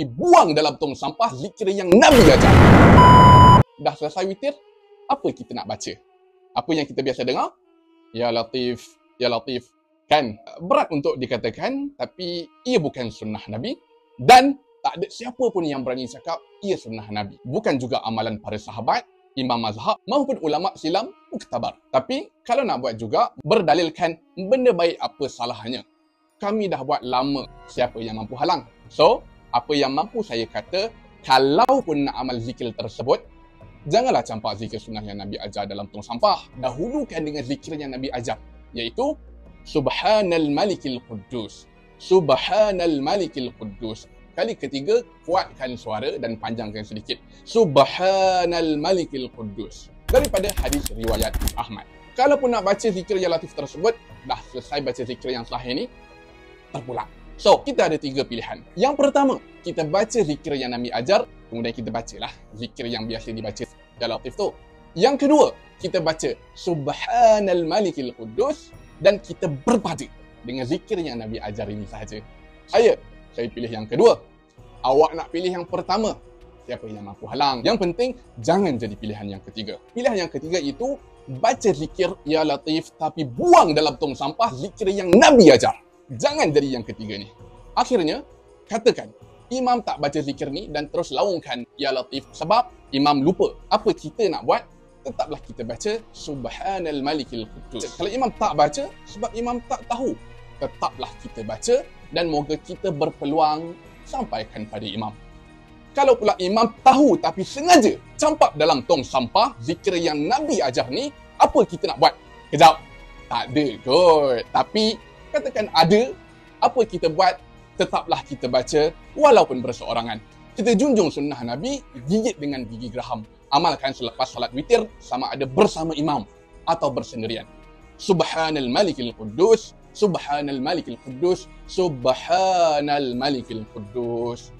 Buang dalam tong sampah zikir yang Nabi ajar. Dah selesai witir, apa kita nak baca? Apa yang kita biasa dengar? Ya Latif, Ya Latif. Kan? Berat untuk dikatakan, tapi ia bukan sunnah Nabi. Dan tak ada siapa pun yang berani cakap ia sunnah Nabi. Bukan juga amalan para sahabat, imam mazhab maupun ulama silam muktabar. Tapi kalau nak buat juga, berdalilkan benda baik apa salahnya. Kami dah buat lama, siapa yang mampu halang? So, apa yang mampu saya kata, kalau pun nak amal zikir tersebut, janganlah campak zikir sunnah yang Nabi ajar dalam tong sampah. Dahulukan dengan zikir yang Nabi ajar, iaitu Subhanal Malikil Quddus. Subhanal Malikil Quddus. Kali ketiga, kuatkan suara dan panjangkan sedikit. Subhanal Malikil Quddus. Daripada hadis riwayat Ahmad. Kalau pun nak baca zikir yang latif tersebut, dah selesai baca zikir yang sahih ni, terpulang. So, kita ada 3 pilihan. Yang pertama, kita baca zikir yang Nabi ajar, kemudian kita bacalah zikir yang biasa dibaca ya latif tu. Yang kedua, kita baca Subhanal Malikil Quddus dan kita berpada dengan zikir yang Nabi ajar ini sahaja. Saya pilih yang kedua. Awak nak pilih yang pertama, siapa yang mampu halang. Yang penting, jangan jadi pilihan yang ketiga. Pilihan yang ketiga itu, baca zikir ya latif tapi buang dalam tong sampah zikir yang Nabi ajar. Jangan jadi yang ketiga ni. Akhirnya, katakan, imam tak baca zikir ni dan terus laungkan ya latif sebab imam lupa. Apa kita nak buat? Tetaplah kita baca Subhanal Malikil Quddus. Kalau imam tak baca, sebab imam tak tahu, tetaplah kita baca dan moga kita berpeluang sampaikan pada imam. Kalau pula imam tahu tapi sengaja campak dalam tong sampah zikir yang Nabi ajar ni, apa kita nak buat? Kejap. Tak ada kot. Tapi katakan ada, apa kita buat? Tetaplah kita baca walaupun berseorangan. Kita junjung sunnah Nabi, gigit dengan gigi geraham. Amalkan selepas salat witir sama ada bersama imam atau bersendirian. Subhanal Malikil Quddus, Subhanal Malikil Quddus, Subhanal Malikil Quddus.